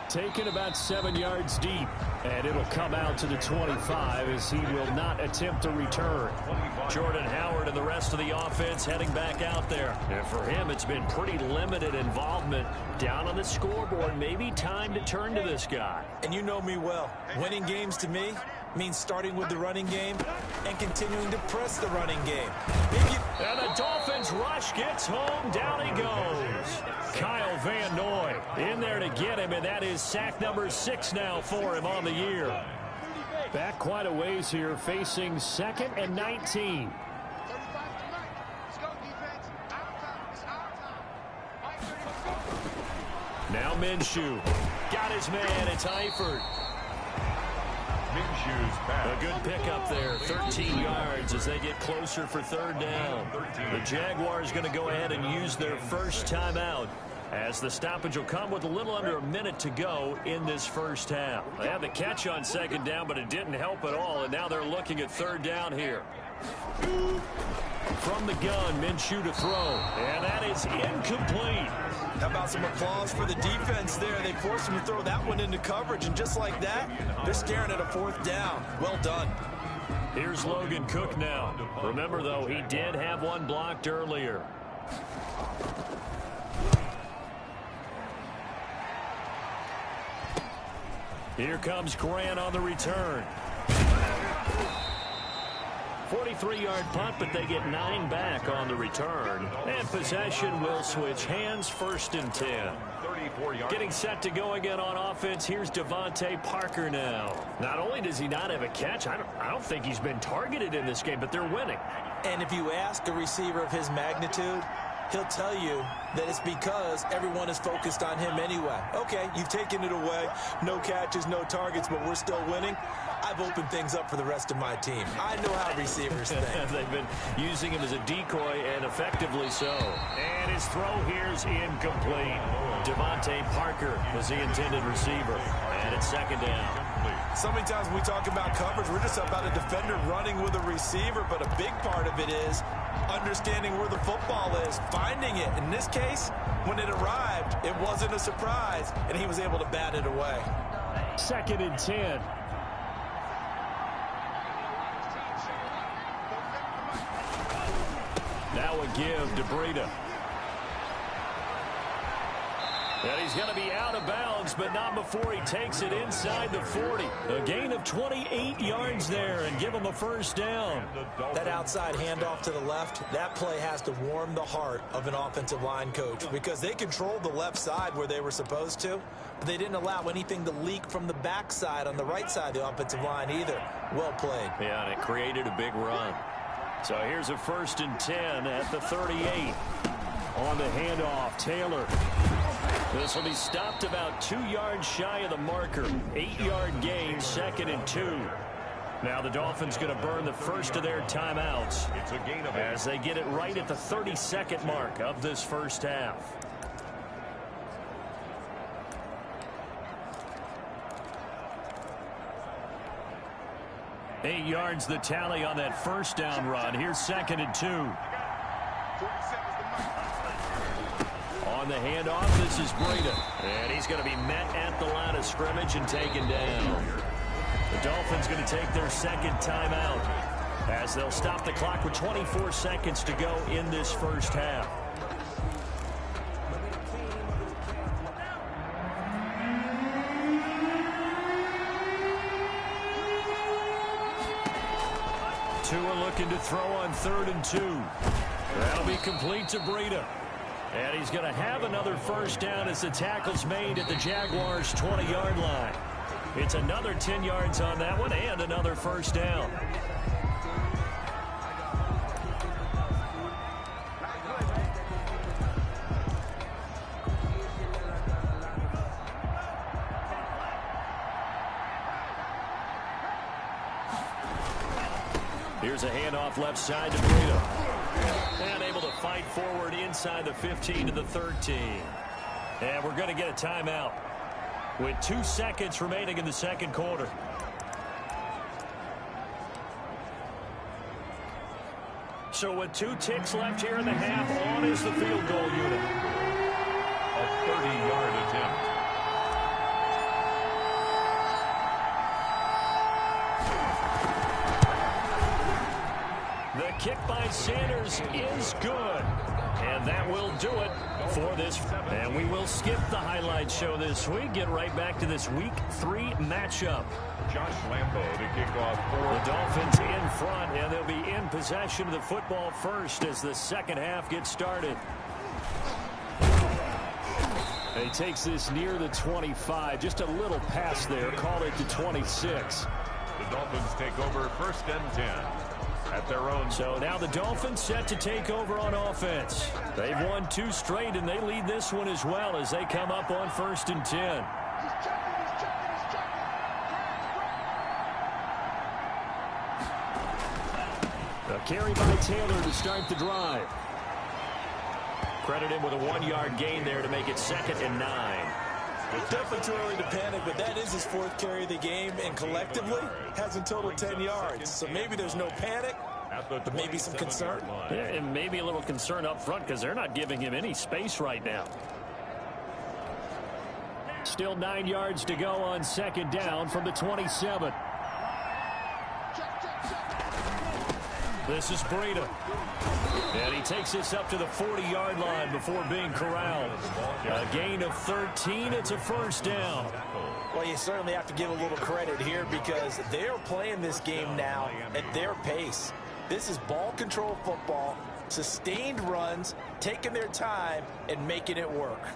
Taken about 7 yards deep, and it'll come out to the 25 as he will not attempt a return. Jordan Howard and the rest of the offense heading back out there. And for him, it's been pretty limited involvement down on the scoreboard. Maybe time to turn to this guy. And you know me well. Winning games to me means starting with the running game and continuing to press the running game. And the Dolphins rush gets home. Down he goes. Kyle Van Noy in there to get him, and that is sack number 6 now for him on the year. Back quite a ways here, facing 2nd and 19. Now Minshew. Got his man. It's Eifert. A good pickup there, 13 yards as they get closer for 3rd down. The Jaguars going to go ahead and use their first timeout as the stoppage will come with a little under a minute to go in this first half. They had the catch on 2nd down, but it didn't help at all, and now they're looking at 3rd down here. From the gun, Minshew to throw, and that is incomplete. How about some applause for the defense there? They forced him to throw that one into coverage, and just like that, they're staring at a 4th down. Well done. Here's Logan Cook now. Remember, though, he did have one blocked earlier. Here comes Grant on the return. 43-yard punt, but they get 9 back on the return. And possession will switch hands, 1st and 10. Getting set to go again on offense. Here's Devontae Parker now. Not only does he not have a catch, I don't think he's been targeted in this game, but they're winning. And if you ask a receiver of his magnitude, he'll tell you that it's because everyone is focused on him anyway. Okay, you've taken it away. No catches, no targets, but we're still winning. I've opened things up for the rest of my team. I know how receivers think. They've been using him as a decoy, and effectively so. And his throw here's incomplete. Devontae Parker was the intended receiver. And it's second down. So many times when we talk about coverage, we're just about a defender running with a receiver, but a big part of it is understanding where the football is, finding it. In this case, when it arrived, it wasn't a surprise, and he was able to bat it away. Second and 10. Now a give to Breida. And he's going to be out of bounds, but not before he takes it inside the 40. A gain of 28 yards there and give him a first down. That outside handoff to the left, that play has to warm the heart of an offensive line coach because they controlled the left side where they were supposed to, but they didn't allow anything to leak from the backside on the right side of the offensive line either. Well played. Yeah, and it created a big run. So here's a first and 10 at the 38. On the handoff, Taylor. This will be stopped about 2 yards shy of the marker. 8-yard gain, second and 2. Now the Dolphins going to burn the first of their timeouts as they get it right at the 32nd mark of this first half. Eight yards the tally on that first down run. Here's second and 2. On the handoff, this is Breida. And he's going to be met at the line of scrimmage and taken down. The Dolphins going to take their second timeout as they'll stop the clock with 24 seconds to go in this first half. Tua looking to throw on 3rd and 2. That'll be complete to Breida. And he's going to have another first down as the tackle's made at the Jaguars' 20-yard line. It's another 10 yards on that one and another first down. Here's a handoff left side to Breida. And able to fight forward inside the 15 to the 13. And we're going to get a timeout with 2 seconds remaining in the second quarter. So with 2 ticks left here in the half, on is the field goal unit. A 30-yard attempt. The kick by Sanders is good. And that will do it for this. And we will skip the highlight show this week. Get right back to this Week 3 matchup. Josh Lambo to kick off for the Dolphins in front, and they'll be in possession of the football first as the second half gets started. He takes this near the 25. Just a little pass there. Call it to 26. The Dolphins take over 1st and 10. At their own. So now the Dolphins set to take over on offense. They've won 2 straight, and they lead this one as well as they come up on 1st and 10. A carry by Taylor to start the drive. Credit him with a 1-yard gain there to make it 2nd and 9. It's definitely too early to panic, but that is his 4th carry of the game, and collectively has in total 10 yards. So maybe there's no panic, but maybe some concern. Yeah, and maybe a little concern up front because they're not giving him any space right now. Still 9 yards to go on 2nd down from the 27. This is Breida. And he takes this up to the 40-yard line before being corralled. A gain of 13. It's a first down. Well, you certainly have to give a little credit here because they're playing this game now at their pace. This is ball control football, sustained runs, taking their time, and making it work.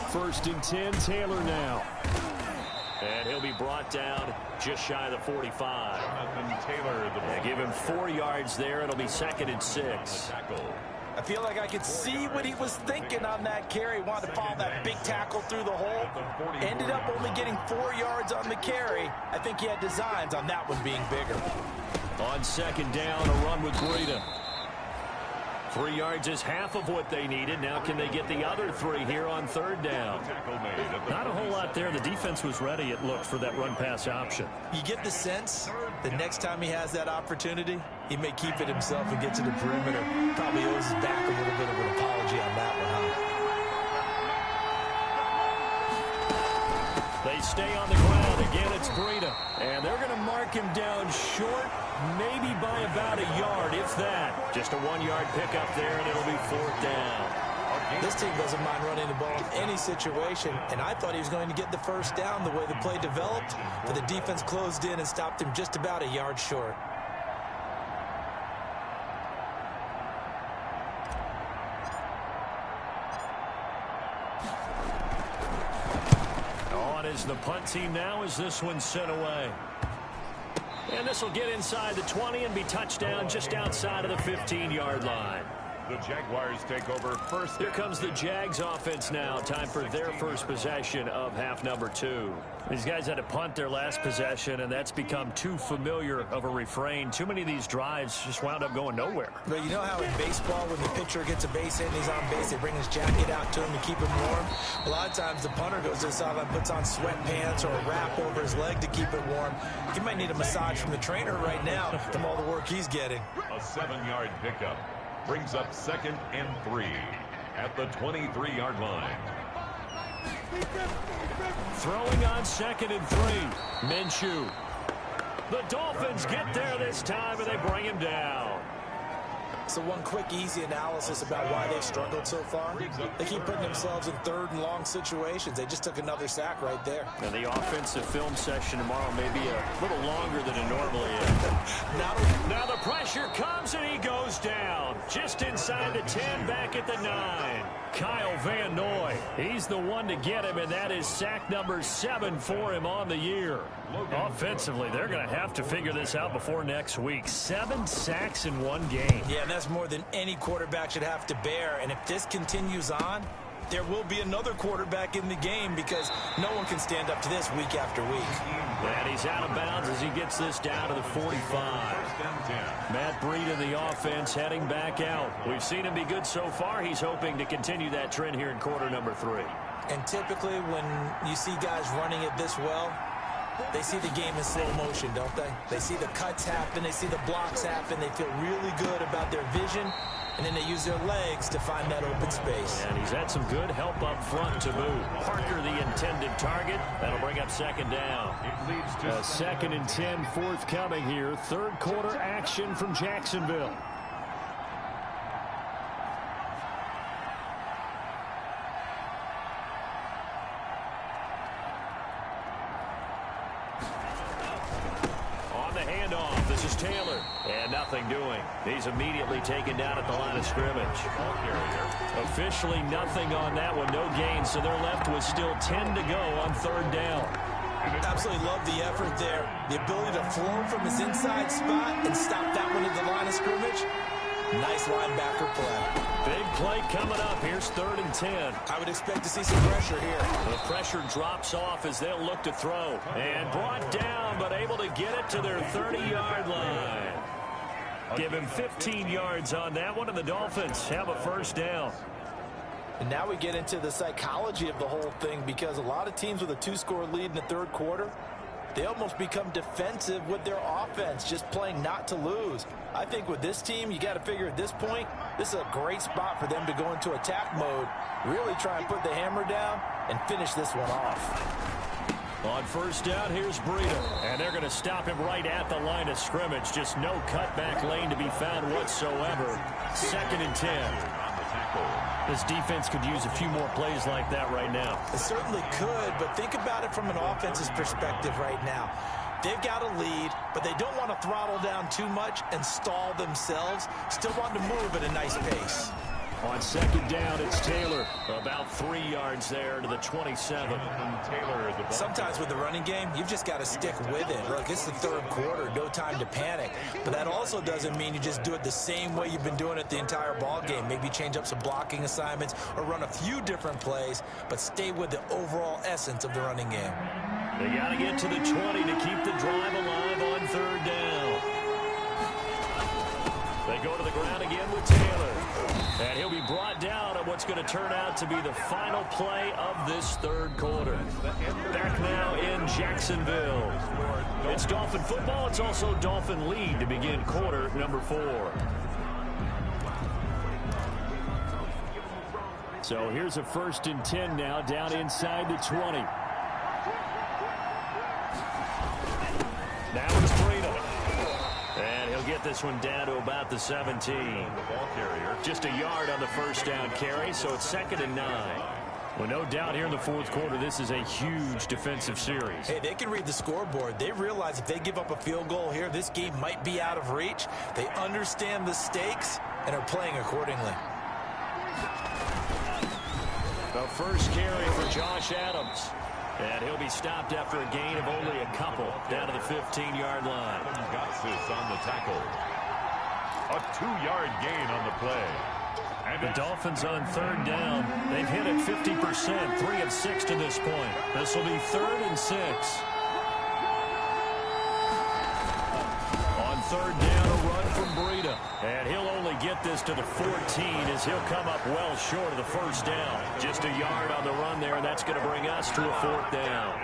First and 10, Taylor now. And he'll be brought down just shy of the 45. Jonathan Taylor, give him 4 yards there. It'll be 2nd and 6. I feel like I could see what he was thinking on that carry. Wanted to follow that big tackle through the hole. Ended up only getting 4 yards on the carry. I think he had designs on that one being bigger. On 2nd down, a run with Breida. 3 yards is half of what they needed. Now can they get the other 3 here on 3rd down? Not a whole lot there. The defense was ready, it looked, for that run-pass option. You get the sense the next time he has that opportunity, he may keep it himself and get to the perimeter. Probably owes his back a little bit of an apology on that one, huh? They stay on the ground. Again, it's Breida. And they're going to mark him down short, maybe by about a yard, if that. Just a 1-yard pickup there, and it'll be 4th down. This team doesn't mind running the ball in any situation, and I thought he was going to get the 1st down the way the play developed, but the defense closed in and stopped him just about a yard short. On is the punt team now as this one's sent away. And this will get inside the 20 and be touchdown just outside of the 15-yard line. The Jaguars take over first. Here comes the Jags offense now. Time for their first possession of half number 2. These guys had to punt their last possession, and that's become too familiar of a refrain. Too many of these drives just wound up going nowhere. But you know how in baseball, when the pitcher gets a base hit and he's on base, they bring his jacket out to him to keep him warm? A lot of times the punter goes to the sideline, puts on sweatpants or a wrap over his leg to keep it warm. He might need a massage from the trainer right now from all the work he's getting. A 7-yard pickup brings up 2nd and 3 at the 23-yard line. Throwing on 2nd and 3. Minshew. The Dolphins get there this time, and they bring him down. So one quick, easy analysis about why they've struggled so far. They keep putting themselves in 3rd and long situations. They just took another sack right there. And the offensive film session tomorrow may be a little longer than it normally is. Now the pressure comes, and he goes down. Just inside the 10, back at the 9. Kyle Van Noy. He's the one to get him, and that is sack number 7 for him on the year. Offensively, they're going to have to figure this out before next week. 7 sacks in one game. Yeah, and that's more than any quarterback should have to bear. And if this continues on, there will be another quarterback in the game because no one can stand up to this week after week. And he's out of bounds as he gets this down to the 45. Matt Breida, the offense, heading back out. We've seen him be good so far. He's hoping to continue that trend here in quarter number 3. And typically when you see guys running it this well, they see the game in slow motion, don't they? They see the cuts happen. They see the blocks happen. They feel really good about their vision. And then they use their legs to find that open space. And he's had some good help up front to move. Parker, the intended target. That'll bring up 2nd down. It leads to 2nd and 10 forthcoming here. 3rd quarter action from Jacksonville. Taylor, and nothing doing. He's immediately taken down at the line of scrimmage. Officially nothing on that one, no gain, so they're left with still 10 to go on 3rd down. Absolutely love the effort there. The ability to flow from his inside spot and stop that one at the line of scrimmage. Nice linebacker play. Big play coming up. Here's 3rd and 10. I would expect to see some pressure here. The pressure drops off as they'll look to throw. And brought down, but able to get it to their 30-yard line. Give him 15 yards on that one, and the Dolphins have a 1st down. And now we get into the psychology of the whole thing because a lot of teams with a 2-score lead in the 3rd quarter, they almost become defensive with their offense, just playing not to lose. I think with this team, you got to figure at this point, this is a great spot for them to go into attack mode, really try and put the hammer down and finish this one off. On 1st down, here's Breida. And they're going to stop him right at the line of scrimmage. Just no cutback lane to be found whatsoever. 2nd and 10. This defense could use a few more plays like that right now. It certainly could, but think about it from an offense's perspective right now. They've got a lead, but they don't want to throttle down too much and stall themselves. Still want to move at a nice pace. On second down, it's Taylor. About 3 yards there to the 27. Sometimes with the running game, you've just got to stick with it. Look, it's the third quarter, no time to panic. But that also doesn't mean you just do it the same way you've been doing it the entire ball game. Maybe change up some blocking assignments or run a few different plays, but stay with the overall essence of the running game. They got to get to the 20 to keep the drive alive on third down. They go to the ground again with Taylor. And he'll be brought down on what's going to turn out to be the final play of this third quarter. Back now in Jacksonville. It's Dolphin football. It's also Dolphin lead to begin quarter number 4. So here's a 1st and 10 now down inside the 20. Now it's Breida. And he'll get this one down to about the 17. Just a yard on the first down carry, so it's 2nd and 9. Well, no doubt here in the fourth quarter, this is a huge defensive series. Hey, they can read the scoreboard. They realize if they give up a field goal here, this game might be out of reach. They understand the stakes and are playing accordingly. The first carry for Josh Adams. And he'll be stopped after a gain of only a couple down to the 15-yard line. Got this on the tackle. A 2-yard gain on the play. And the Dolphins on third down. They've hit it 50%, 3 of 6 to this point. This will be 3rd and 6. On third down, a run from Breida. And he'll only get this to the 14 as he'll come up well short of the first down. Just a yard on the run there, and that's going to bring us to a 4th down.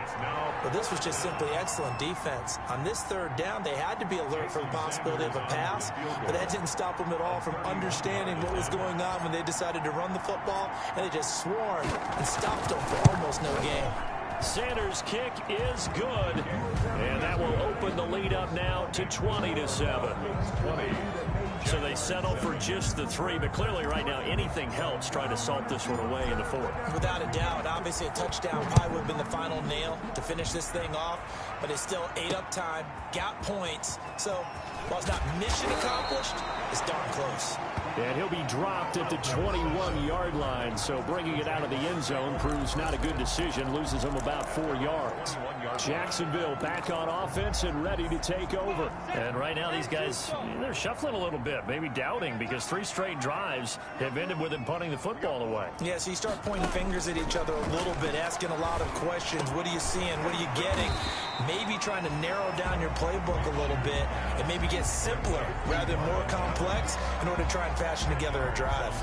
But this was just simply excellent defense. On this third down, they had to be alert for the possibility of a pass, but that didn't stop them at all from understanding what was going on when they decided to run the football, and they just swarmed and stopped them for almost no gain. Sanders' kick is good, and that will open the lead up now to 20-7. So they settle for just the 3, but clearly right now anything helps trying to salt this one away in the 4th. Without a doubt, obviously a touchdown probably would have been the final nail to finish this thing off, but it's still ate up time, got points, so while it's not mission accomplished, it's darn close. And he'll be dropped at the 21-yard line, so bringing it out of the end zone proves not a good decision, loses him about 4 yards. Jacksonville back on offense and ready to take over. And right now these guys, they're shuffling a little bit, maybe doubting, because 3 straight drives have ended with them punting the football away. Yeah, so you start pointing fingers at each other a little bit, asking a lot of questions. What are you seeing? What are you getting? Maybe trying to narrow down your playbook a little bit and maybe get simpler rather than more complex in order to try and fashion together a drive.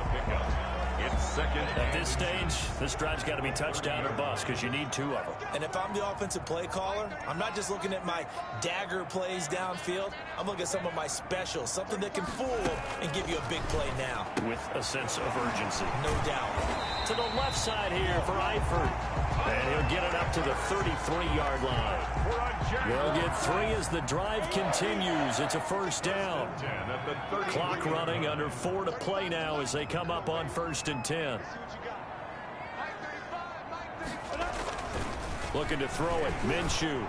At this stage, this drive's got to be touchdown or bust because you need 2 of them. And if I'm the offensive play caller, I'm not just looking at my dagger plays downfield. I'm looking at some of my specials, something that can fool them and give you a big play now. With a sense of urgency. No doubt. To the left side here for Eifert. And he'll get it up to the 33-yard line. They'll get 3 as the drive continues. It's a 1st down. Clock running, under 4 to play now as they come up on 1st and 10. Looking to throw it, Minshew.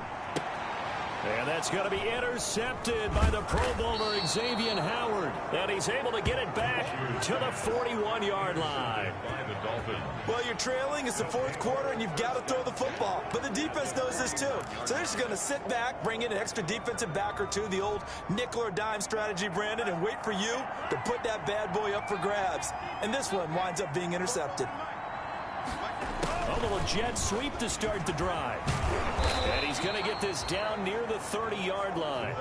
And that's going to be intercepted by the Pro Bowler Xavier Howard. And he's able to get it back to the 41-yard line. Well, you're trailing. It's the 4th quarter, and you've got to throw the football. But the defense knows this, too. So they're just going to sit back, bring in an extra defensive back or 2, the old nickel or dime strategy, Brandon, and wait for you to put that bad boy up for grabs. And this one winds up being intercepted. A little jet sweep to start the drive. And he's going to get this down near the 30-yard line.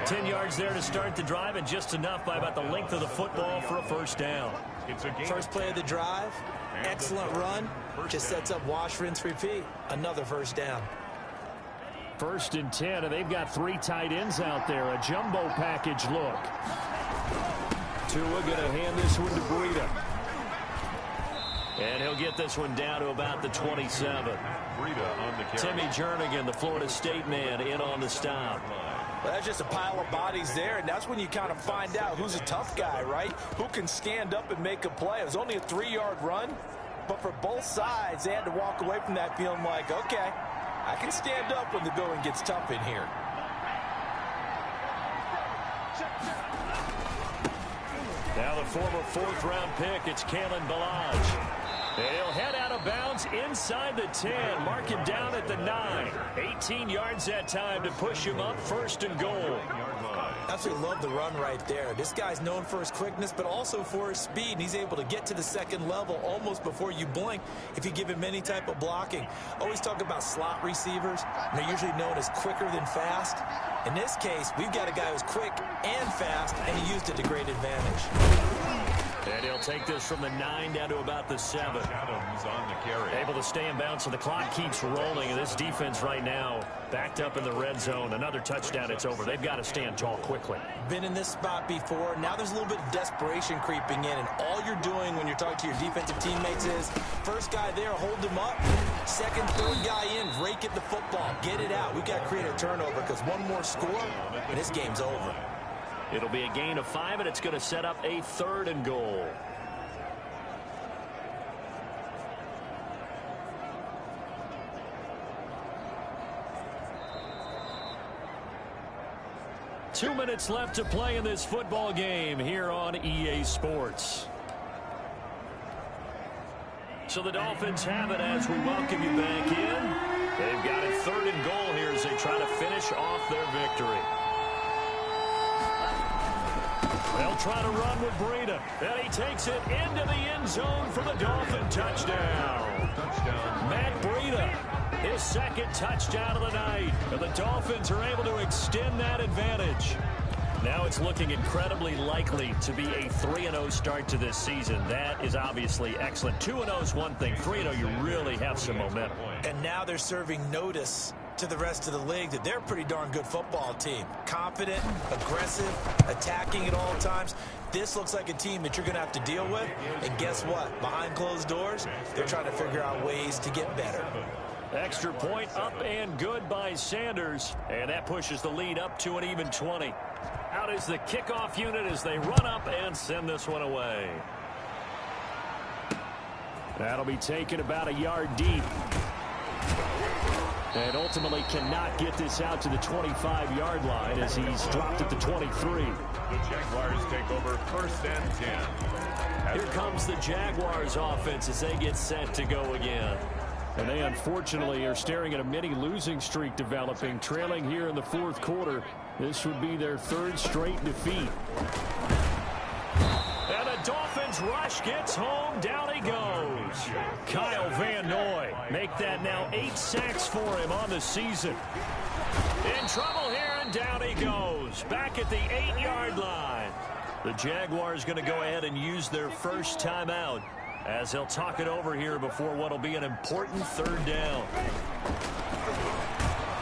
10 yards there to start the drive, and just enough by about the length of the football for a 1st down. First play of the drive, excellent run, just sets up wash, rinse, repeat. Another 1st down. 1st and 10, and they've got 3 tight ends out there. A jumbo package look. Tua going to hand this one to Breida. And he'll get this one down to about the 27. Timmy Jernigan, the Florida State man, in on the stop. Well, that's just a pile of bodies there, and that's when you kind of find out who's a tough guy, right? Who can stand up and make a play. It was only a 3-yard run, but for both sides, they had to walk away from that feeling like, okay, I can stand up when the going gets tough in here. Now the former fourth-round pick, it's Kalen Ballage. And he'll head out of bounds inside the 10. Mark him down at the 9. 18 yards that time to push him up, 1st and goal. Absolutely love the run right there. This guy's known for his quickness, but also for his speed. And he's able to get to the second level almost before you blink if you give him any type of blocking. Always talk about slot receivers. And they're usually known as quicker than fast. In this case, we've got a guy who's quick and fast, and he used it to great advantage. And he'll take this from the 9 down to about the 7. Adams on the carry. Able to stay in bounds, so the clock keeps rolling. And this defense right now backed up in the red zone. Another touchdown, it's over. They've got to stand tall quickly. Been in this spot before. Now there's a little bit of desperation creeping in. And all you're doing when you're talking to your defensive teammates is, first guy there, hold him up. Second, third guy in, rake at the football. Get it out. We've got to create a turnover because one more score, and this game's over. It'll be a gain of 5, and it's going to set up a 3rd and goal. Two minutes left to play in this football game here on EA Sports. So the Dolphins have it as we welcome you back in. They've got a 3rd and goal here as they try to finish off their victory. They'll try to run with Breida, and he takes it into the end zone for the Dolphin touchdown. Matt Breida, his 2nd touchdown of the night, and the Dolphins are able to extend that advantage. Now it's looking incredibly likely to be a 3-0 start to this season. That is obviously excellent. 2-0 is one thing. 3-0, you really have some momentum. And now they're serving notice to the rest of the league that they're a pretty darn good football team. Confident, aggressive, attacking at all times. This looks like a team that you're going to have to deal with. And guess what? Behind closed doors, they're trying to figure out ways to get better. Extra point up and good by Sanders. And that pushes the lead up to an even 20. Out is the kickoff unit as they run up and send this one away. That'll be taken about a yard deep. And ultimately cannot get this out to the 25-yard line as he's dropped at the 23. The Jaguars take over 1st and 10. Here comes the Jaguars offense as they get set to go again. And they unfortunately are staring at a mini losing streak developing, trailing here in the 4th quarter. This would be their 3rd straight defeat. And the Dolphins rush gets home. Down he goes. Kyle Van Noy make that now 8 sacks for him on the season. In trouble here, and down he goes. Back at the 8-yard line. The Jaguars going to go ahead and use their first timeout as they'll talk it over here before what will be an important 3rd down.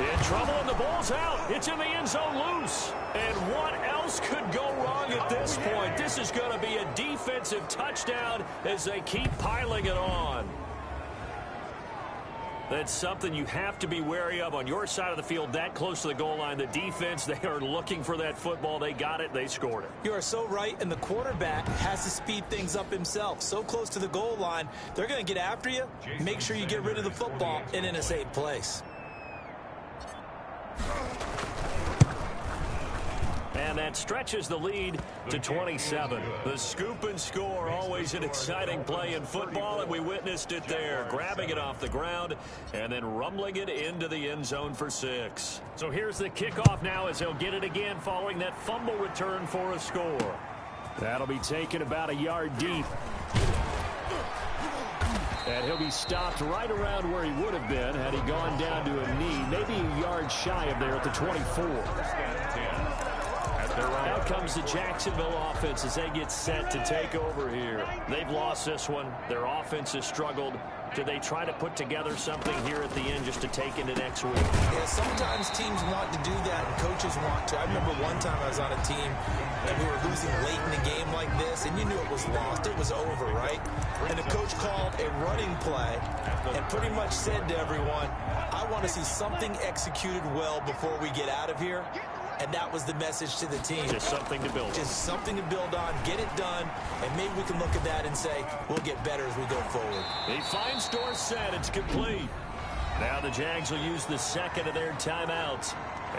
In trouble, and the ball's out. It's in the end zone loose. And what else could go wrong at this point? This is going to be a defensive touchdown as they keep piling it on. That's something you have to be wary of on your side of the field, that close to the goal line. The defense, they are looking for that football. They got it. They scored it. You are so right, and the quarterback has to speed things up himself. So close to the goal line, they're going to get after you. Make sure you get rid of the football and in a safe place. And that stretches the lead to 27. The scoop and score, always an exciting play in football, and we witnessed it there. Grabbing it off the ground and then rumbling it into the end zone for 6. So here's the kickoff now as he'll get it again following that fumble return for a score. That'll be taken about a yard deep. And he'll be stopped right around where he would have been had he gone down to a knee, maybe a yard shy of there at the 24. Out comes the Jacksonville offense as they get set to take over here. They've lost this one. Their offense has struggled. Do they try to put together something here at the end just to take into next week? Yeah, sometimes teams want to do that and coaches want to. I remember one time I was on a team and we were losing late in a game like this, and you knew it was lost. It was over, right? And the coach called a running play and pretty much said to everyone, I want to see something executed well before we get out of here. And that was the message to the team. Just something to build on. Just something to build on, get it done, and maybe we can look at that and say, we'll get better as we go forward. He finds Dorsett. It's complete. Now the Jags will use the second of their timeouts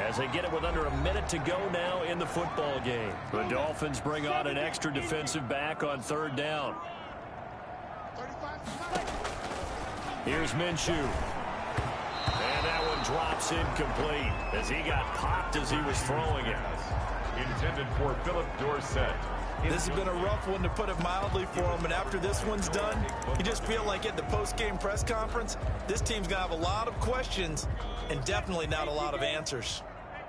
as they get it with under a minute to go now in the football game. The Dolphins bring on an extra defensive back on third down. Here's Minshew. And that one drops incomplete as he got popped as he was throwing it. Intended for Philip Dorsett. This has been a rough one, to put it mildly, for him. And after this one's done, you just feel like at the post-game press conference, this team's going to have a lot of questions and definitely not a lot of answers.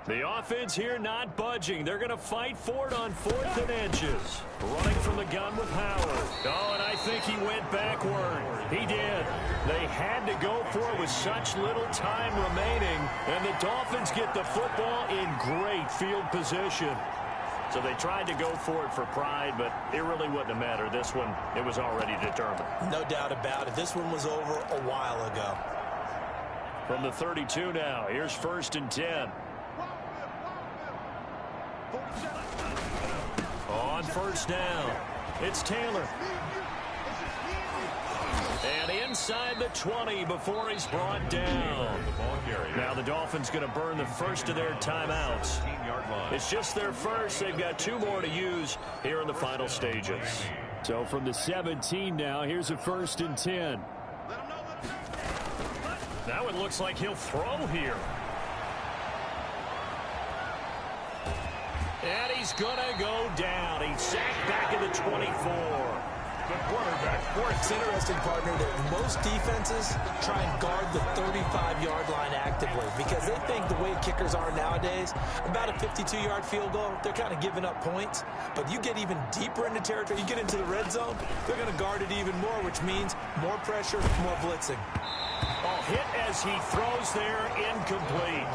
The offense here not budging. They're going to fight for it on 4th and inches. Running from the gun with Howard. Oh, and I think he went backward. He did. They had to go for it with such little time remaining. And the Dolphins get the football in great field position. So they tried to go for it for pride, but it really wouldn't have mattered. This one, it was already determined. No doubt about it. This one was over a while ago. From the 32 now, here's 1st and 10. On first down, it's Taylor. And inside the 20 before he's brought down. Now the Dolphins going to burn the first of their timeouts. It's just their first. They've got 2 more to use here in the final stages. So from the 17 now, here's a 1st and 10. Now it looks like he'll throw here. And he's going to go down. He's sacked back at the 24. The quarterback for it. It's interesting, partner, that most defenses try and guard the 35-yard line actively because they think the way kickers are nowadays, about a 52-yard field goal, they're kind of giving up points. But you get even deeper into territory, you get into the red zone, they're going to guard it even more, which means more pressure, more blitzing. Oh, hit as he throws there, incomplete.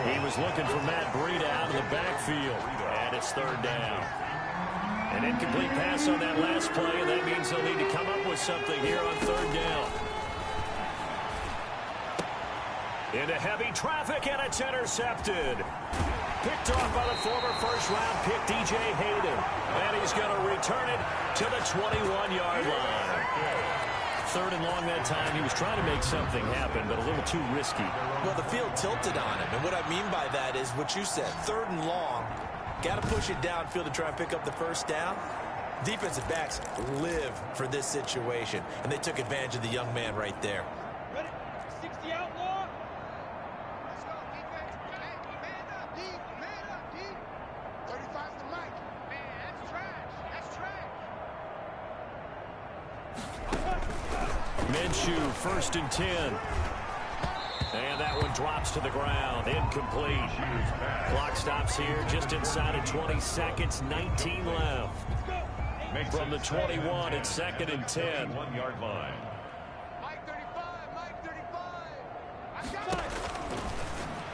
He was looking for Matt Breida out of the backfield, and it's 3rd down. An incomplete pass on that last play, and that means they'll need to come up with something here on 3rd down. Into heavy traffic, and it's intercepted. Picked off by the former first-round pick, DJ Hayden. And he's going to return it to the 21-yard line. 3rd and long that time. He was trying to make something happen, but a little too risky. Well, the field tilted on him, and what I mean by that is what you said, 3rd and long. Got to push it downfield to try and pick up the first down. Defensive backs live for this situation, and they took advantage of the young man right there. Ready? 60 outlaw. Let's go, defense. Hey, man up, deep. Man up, deep. 35's the mic. Man, that's trash. That's trash. Minshew, 1st and 10. And that one drops to the ground. Incomplete. Clock stops here just inside of 20 seconds. 19 left. From the 21, it's 2nd and 10. 1-yard line. Mike 35, Mike 35.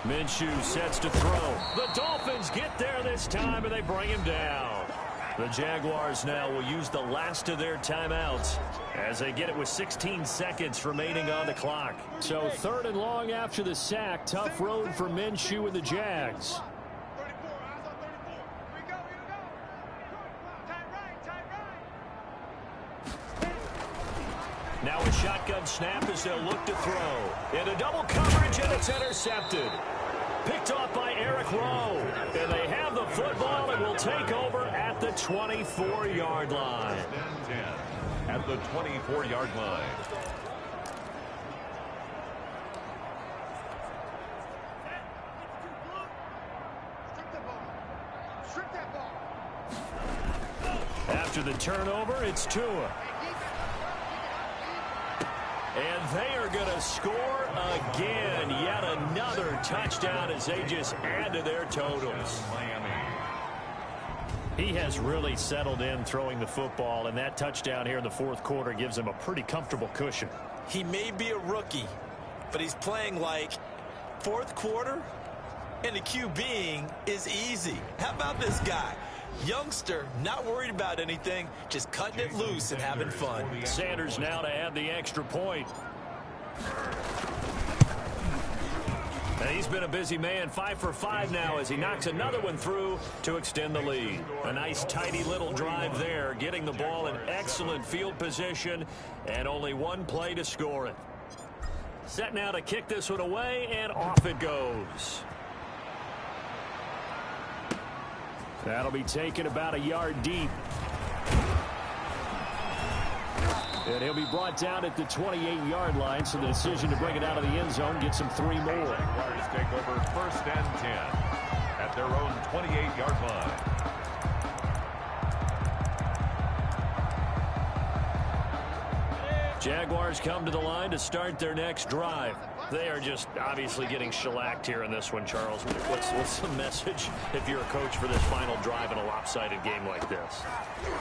Minshew sets to throw. The Dolphins get there this time, and they bring him down. The Jaguars now will use the last of their timeouts as they get it with 16 seconds remaining on the clock. So 3rd and long after the sack. Tough road for Minshew and the Jags. 34, eyes on 34. Here we go, here we go. Tight right, tight right. Now a shotgun snap as they'll look to throw. Into double coverage, and it's intercepted. Picked off by Eric Rowe. And they have the football and will take over at the 24-yard line. At the 24-yard line. Strip that ball. After the turnover, it's Tua. And they are going to score again. Yet another touchdown as they just add to their totals. He has really settled in throwing the football, and that touchdown here in the 4th quarter gives him a pretty comfortable cushion. He may be a rookie, but he's playing like 4th quarter, and the QBing is easy. How about this guy? Youngster, not worried about anything, just cutting it loose and having fun. Sanders now to add the extra point. And he's been a busy man, 5 for 5 now as he knocks another one through to extend the lead. A nice, tidy little drive there, getting the ball in excellent field position, and only one play to score it. Set now to kick this one away, and off it goes. That'll be taken about a yard deep. And he'll be brought down at the 28-yard line, so the decision to bring it out of the end zone gets him 3 more. Jaguars take over 1st and 10 at their own 28-yard line. Jaguars come to the line to start their next drive. They are just obviously getting shellacked here in this one, Charles. What's the message if you're a coach for this final drive in a lopsided game like this?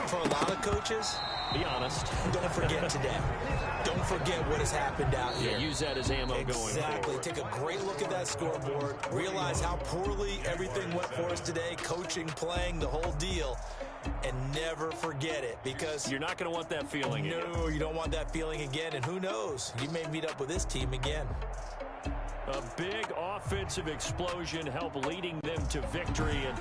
For a lot of coaches, be honest. Don't forget today. Don't forget what has happened out here. Yeah, use that as ammo going forward. Exactly. Take a great look at that scoreboard. Realize how poorly everything went for us today. Coaching, playing, the whole deal. And never forget it, because you're not going to want that feeling again. No, you don't want that feeling again. And who knows? You may meet up with this team again. A big offensive explosion helped leading them to victory. And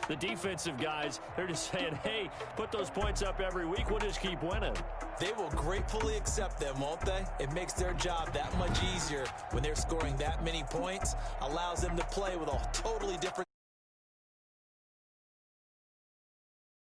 the defensive guys, they're just saying, hey, put those points up every week. We'll just keep winning. They will gratefully accept them, won't they? It makes their job that much easier when they're scoring that many points. Allows them to play with a totally different